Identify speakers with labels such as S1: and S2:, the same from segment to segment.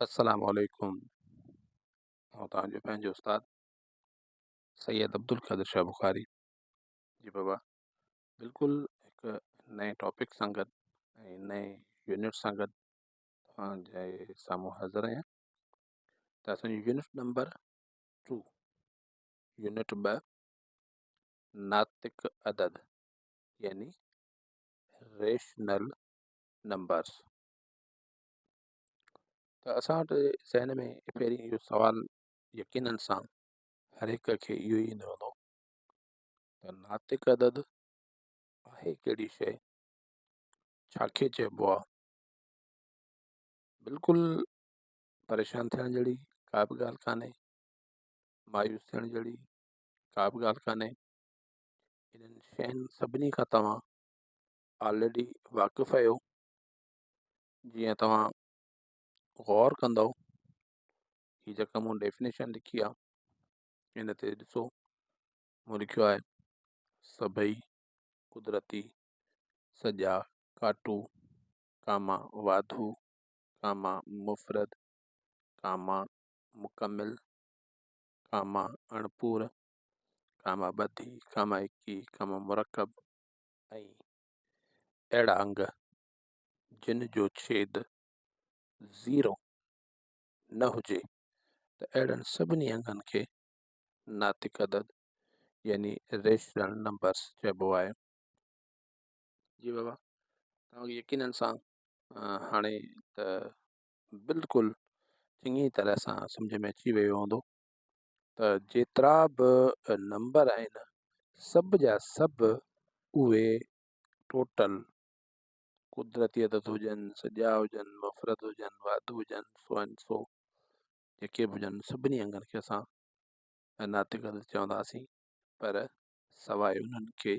S1: अस्सलाम वालेकुम। ऐं तव्हांजो पंहिंजो उस्ताद सैयद अब्दुल क़ादिर शाह बुखारी। जी बाबा, बिल्कुलु हिकु नए टॉपिक सां गॾु ऐं नए यूनिट सां गॾु तव्हांजे साम्हूं हाज़िर आहियां। त असांजो यूनिट नंबर 2, यूनिट 2, नातिक अदद यानी रेशनल नंबर्स। त असां वटि ज़हन में पहिरीं इहो सुवालु यकीननि सां हर हिक खे इहो ई ईंदो हूंदो त नातिक अदद आहे कहिड़ी शइ, छाखे चइबो आहे। बिल्कुलु परेशान थियण जहिड़ी का बि ॻाल्हि कान्हे, मायूस थियण जहिड़ी का बि ॻाल्हि कान्हे। इन्हनि शयुनि सभिनी खां तव्हां ऑलरेडी वाक़ुफ़ु आहियो। जीअं तव्हां गौर कंदव, हीअ जेका मूं डेफिनेशन लिखी आहे, इन ते ॾिसो, मूं लिखियो आहे सभई कुदरती सॼा काटू कामा वाधू कामा मुफ़रद कामा मुकमिल कामा अणपूर कामा ॿधी कामा इकी कामा मुरकब ऐं अहिड़ा अंग जिन जो छेद 0 न हुजे, त अहिड़नि सभिनी अंगनि खे नातिक अदद यानी रेशनल नंबर्स चइबो आहे। जी बाबा, तव्हांखे यकीननि सां हाणे त बिल्कुलु चङी तरह सां सम्झ में अची वियो हूंदो त जेतिरा बि नंबर आहिनि, सभु जा सभु उहे टोटल कुदरती अदद हुजनि, सॼा हुजनि, मुफ़रद हुजनि, वाधू हुजनि, सो जेके बि हुजनि, सभिनी अंगनि खे असां नातिक अदद चवंदासीं। पर सवाइ उन्हनि खे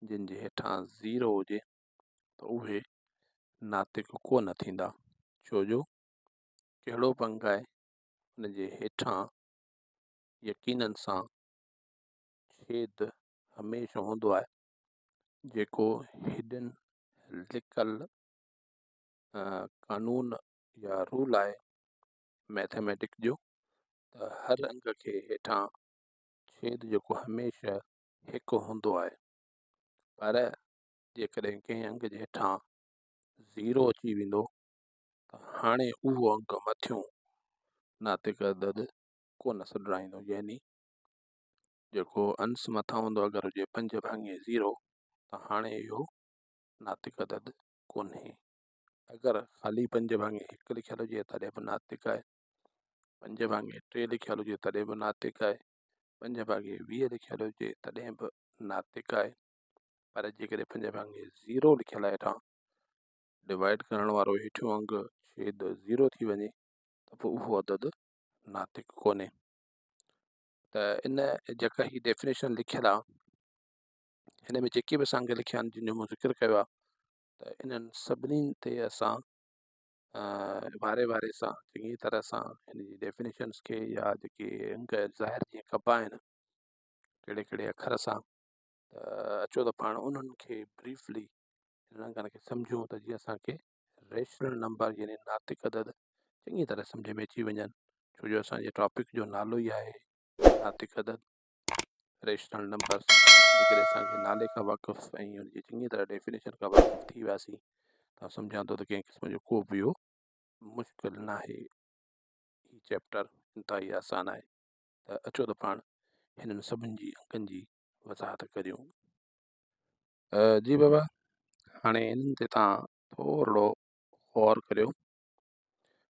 S1: जिन जे हेठां 0 हुजे त उहे नातिक कोन थींदा। छो जो कहिड़ो बि अंग आहे, उन जे हेठां यकीननि सां छेद हमेशह हूंदो आहे, जेको हिडन लिकल कानून या रूल आहे मैथमेटिक्स जो, त हर अंग खे हेठां छेद जेको हमेशह हिकु हूंदो आहे। पर जेकॾहिं कंहिं अंग जे हेठां 0 अची वेंदो त हाणे उहो अंग मथियों नातिक अदद कोन सॾाईंदो। यानी जेको अंश मथां हूंदो अगरि हुजे 5/0 त हाणे इहो नातिक अदद कोन्हे। अगरि ख़ाली 5/1 लिखियलु हुजे तॾहिं बि नातिक आहे, 5/3 लिखियलु हुजे तॾहिं बि नातिक आहे, 5/20 लिखियलु हुजे तॾहिं बि नातिक आहे। पर जेकॾहिं 5/0 लिखियलु आहे हेठां, डिवाइड करण वारो हेठियों अंग छेद 0 थी वञे त पोइ उहो अदद नातिक कोन्हे। त इन जेका ही डेफिनेशन लिखियलु आहे, हिन में जेके बि असां अंग लिखिया आहिनि, जिन जो मूं ज़िक्र कयो आहे, त इन्हनि सभिनीनि ते असां वारे वारे सां चङी तरह सां हिन जी डेफिनेशन्स खे या जेके अंग ज़ाहिर जीअं कबा आहिनि कहिड़े कहिड़े अखर सां, त अचो त पाण उन्हनि खे ब्रीफली हिन अंगनि खे सम्झूं त जीअं असांखे रेशनल नंबर यानी नातिक अदद चङी तरह सम्झ में अची वञनि। छो जो असांजे टॉपिक जो नालो ई आहे नातिक अदद, रेशनल नंबर्स। जेकॾहिं असांखे नाले खां वाक़ुफ़ु ऐं हुनजी चङी तरह डेफिनेशन खां वाक़ुफ़ु थी वियासीं त सम्झां थो त कंहिं क़िस्म जो को बि इहो मुश्किल न आहे। हीउ चैप्टर इंतिहाई आसान आहे। त अचो त पाण हिननि सभिनि जी अंगनि जी वज़ाहत करियूं। जी बाबा, हाणे हिननि ते तव्हां थोरो गौर करियो।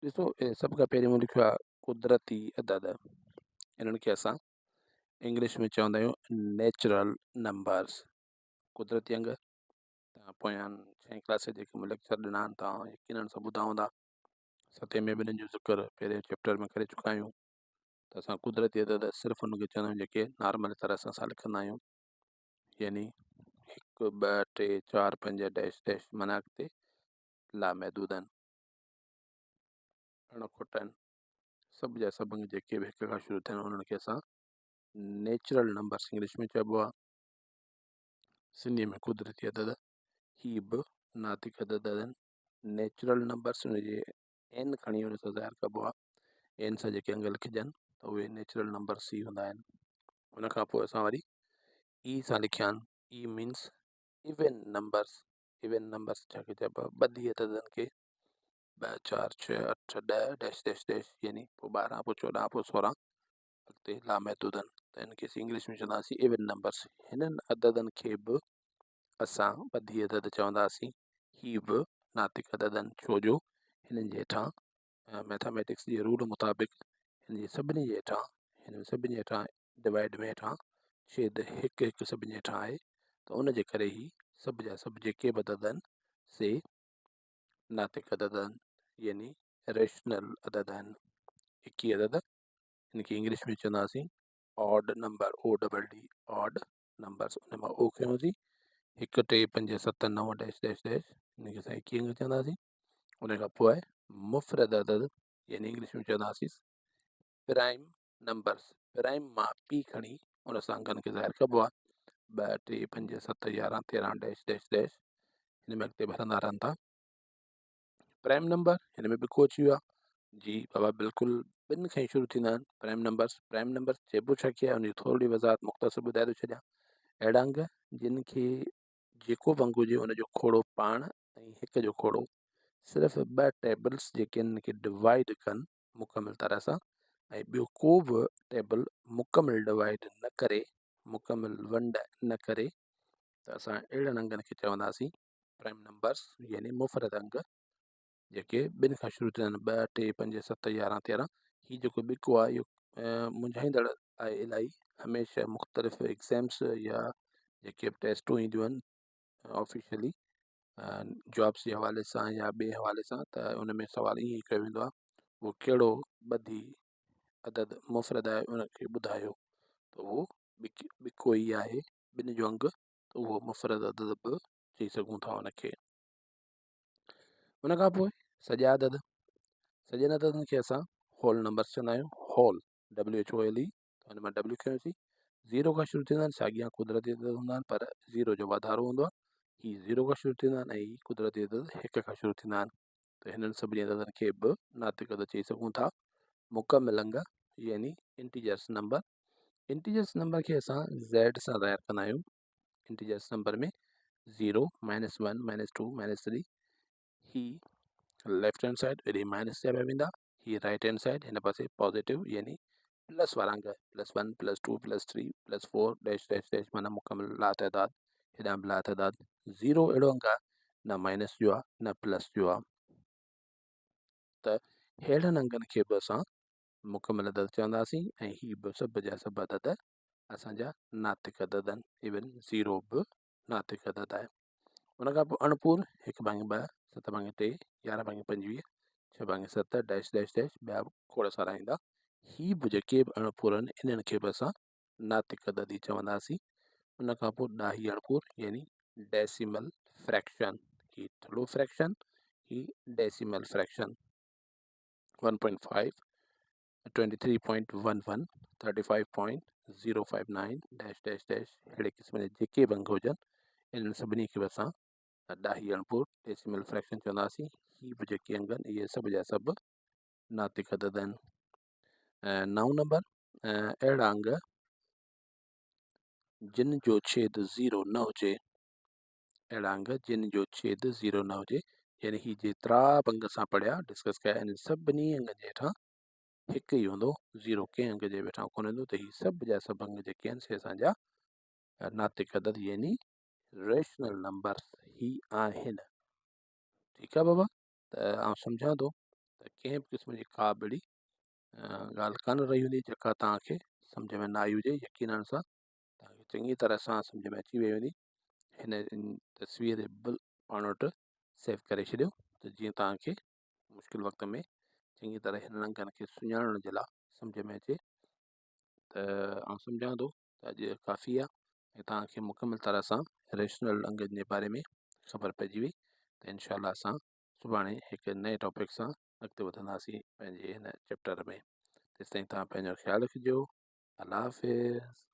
S1: ॾिसो, सभ खां पहिरीं मूं लिखियो आहे कुदरती अदद। इन्हनि खे असां इंग्लिश में चवंदा आहियूं नेचुरल नंबर्स। कुदरती अंग तव्हां पोयां 6 क्लास जेके मूं लेक्चर ॾिना आहिनि तव्हां यकीननि सां ॿुधा हूंदा। 7 में बि हिननि जो ज़िक्र पहिरें चैप्टर में करे चुका आहियूं। त असां कुदरती अदद सिर्फ़ु उनखे चवंदा आहियूं जेके नॉर्मल तरह सां असां लिखंदा आहियूं, यानी 1 2 3 4 5 डैश डैश माना अॻिते लामहदूद आहिनि, अणखुट आहिनि, सभु जा सभु अंग जेके बि हिक खां शुरू थियनि उन्हनि खे असां नेचुरल नंबर्स इंग्लिश में चइबो आहे। सिंधी में कुदरती अदद। ही बि नातिक अदद आहिनि। नेचुरल नंबर्स हुनजे एन खणी उन सां ज़ाहिर कबो आहे। एन सां जेके अंग लिखिजनि त उहे नेचुरल नंबर सी हूंदा आहिनि। उन खां पोइ असां वरी ई सां लिखिया आहिनि। E means even numbers. Even numbers जंहिंखे चइबो आहे ॿधी अददनि खे, 2 4 6 8 10 डैश डैश डैश, यानी पोइ 12 पोइ 14 पोइ 16 अॻिते लामहदूदनि, त इनखे इंग्लिश में चवंदासीं इवन नंबर्स। हिननि अददनि खे बि असां ॿधी अदद चवंदासीं। ही बि नातिक अददनि, छो जो हिननि जे हेठां मैथमेटिक्स जे रूल मुताबिक़ हिन जे सभिनी जे हेठां, हिन सभिनी जे हेठां डिवाइड में हेठां छेद हिकु हिकु सभिनी जे हेठां आहे, त उनजे करे ई सभु जा सभु जेके बि अदद आहिनि से नातिक अदद आहिनि, यानी रेशनल अदद आहिनि। 21 अदद हिनखे इंग्लिश में चवंदासीं odd number, O double D, odd numbers. उन मां ओ खयोंसीं 1 3 5 7 9 डैश डैश डैश, हिनखे असां 21 अंग चवंदासीं। उन खां पोइ आहे मुफ़रद अदद, यानी इंग्लिश में चवंदासीं प्राइम नंबर्स। प्राइम मां पी खणी उन सां अंगनि खे ज़ाहिर कबो आहे। 2 3 5 7 11 13 डैश डैश डैश, हिन में अॻिते भरंदा रहनि था। प्राइम नंबर हिन में बि को अची वियो आहे। जी बाबा बिल्कुलु ॿिनि खां ई शुरू थींदा आहिनि प्राइम नंबर्स। प्राइम नंबर चइबो छा कीअं आहे, उनजी थोरी वज़ाहत मुख़्तसर ॿुधाए थो छॾियां। अहिड़ा अंग जिन खे जेको बि अंग हुजे उनजो खोड़ो पाण ऐं हिक जो खोड़ो सिर्फ़ु 2 टेबल्स जेके आहिनि इनखे डिवाइड कनि मुकमिल तरह सां, ऐं ॿियो को बि टेबल मुकमिल डिवाइड न करे, मुकमिल वंड न करे, त असां अहिड़नि अंगनि खे चवंदासीं प्राइम नंबर्स, यानी मुफ़रद अंग जेके ॿिनि खां शुरू थींदा आहिनि। 2 3 5 7 11 13। हीउ जेको ॿिको आहे इहो मुंझाईंदड़ आहे इलाही। हमेशह मुख़्तलिफ़ एग्ज़ाम्स या जेके बि टेस्टूं ईंदियूं आहिनि ऑफिशियली जॉब्स जे हवाले सां या ॿिए हवाले सां, त उन में सुवाल ईअं ई कयो वेंदो आहे, उहो कहिड़ो ॿधी अदद मुफ़रद आहे उनखे ॿुधायो, त उहो ॿिको ई आहे ॿिनि जो अंग, त उहो मुफ़रद अदद बि चई सघूं था उनखे। उन खां पोइ सॼा अदद, सॼनि अददनि खे असां होल नंबर्स चवंदा आहियूं। होल WHOLE, त हुन मां W खयोंसीं। 0 खां शुरू थींदा आहिनि, साॻिया कुदरती अदद हूंदा आहिनि, पर 0 जो वाधारो हूंदो आहे। ही 0 खां शुरू थींदा आहिनि ऐं ही कुदरती अदद 1 खां शुरू थींदा आहिनि, त हिननि सभिनी अददनि खे बि नातिक अदद चई सघूं था। मुकमिल अंग, यानी इंटीजर्स नंबर। इंटीजर्स नंबर खे असां Z सां ज़ाहिर कंदा आहियूं। इंटीजर्स नंबर में 0 -1 -2 -3, ही लेफ्ट हैंड साइड वरी माइनस जा पिया वेंदा, ही राइट हैंड साइड हिन पासे पॉजिटिव, यानी प्लस वारा अंग, +1 +2 +3 +4 डैश डैश डैश, माना मुकमिल लातइदाद, हेॾां बि लातइदाद। 0 अहिड़ो अंग आहे न माइनस जो आहे न प्लस जो आहे, त अहिड़नि अंगनि खे बि असां मुकमिल अदद चवंदासीं, ऐं ही बि सभु जा सभु अदद असांजा नातिक अदद आहिनि। इवन 0 बि नातिक अदद आहे। उन खां पोइ अणपूर 1 भाङे 2 7 भाङे 3 11 भाङे 25 6 भाङे 7 डैश डैश डैश, ॿिया खोड़ सारा ईंदा। ही बि जेके बि अणपूर आहिनि इन्हनि खे बि असां नातिक अदद ई चवंदासीं। उन खां पोइ ॾाही अणपूर, यानी डेसिमल फ्रैक्शन। ही थोरो फ्रैक्शन, ही decimal fraction. 1.5 23.11 35.059 dash dash dash, अहिड़े क़िस्म जे जेके बि अंग हुजनि इन्हनि सभिनी खे बि असां ॾाही अणपूर डेसिमल फ्रैक्शन चवंदासीं। ही बि जेके अंग आहिनि इहे सभु जा सभु नातिक अदद आहिनि। 9 नंबर, अहिड़ा अंग जिन जो छेद 0 न हुजे, अहिड़ा अंग जिन जो छेद 0 न हुजे, यानी ही जेतिरा बि अंग असां पढ़िया डिस्कस कया इन सभिनी अंगनि जे हेठां हिकु ई हूंदो, 0 कंहिं अंग जे हेठां कोन हूंदो, त ही सभु जा सभु अंग जेके आहिनि से असांजा नातिक अदद, यानी रेशनल नंबर ही आहिनि। ठीकु आहे बाबा, त आउं सम्झां थो त कंहिं बि क़िस्म जी का बि अहिड़ी ॻाल्हि कान रही हूंदी जेका तव्हांखे सम्झ में न आई हुजे। यकीननि सां तव्हांखे चङी तरह सां सम्झ में अची वई हूंदी। हिन तस्वीर बिल पाण वटि सेव करे छॾियो, त जीअं तव्हांखे मुश्किल वक़्त में चङी तरह हिन अंगनि खे सुञाणण जे लाइ सम्झ में अचे। त आउं सम्झां थो त अॼु काफ़ी आहे ऐं तव्हांखे मुकमिल तरह सां रेशनल अंगनि जे बारे में ख़बर पइजी वई। त इनशा असां सुभाणे हिकु नए टॉपिक सां अॻिते वधंदासीं पंहिंजे हिन चैप्टर में। तेसिताईं तव्हां पंहिंजो ख़्यालु रखिजो। अल्लाह हाफ़िज़।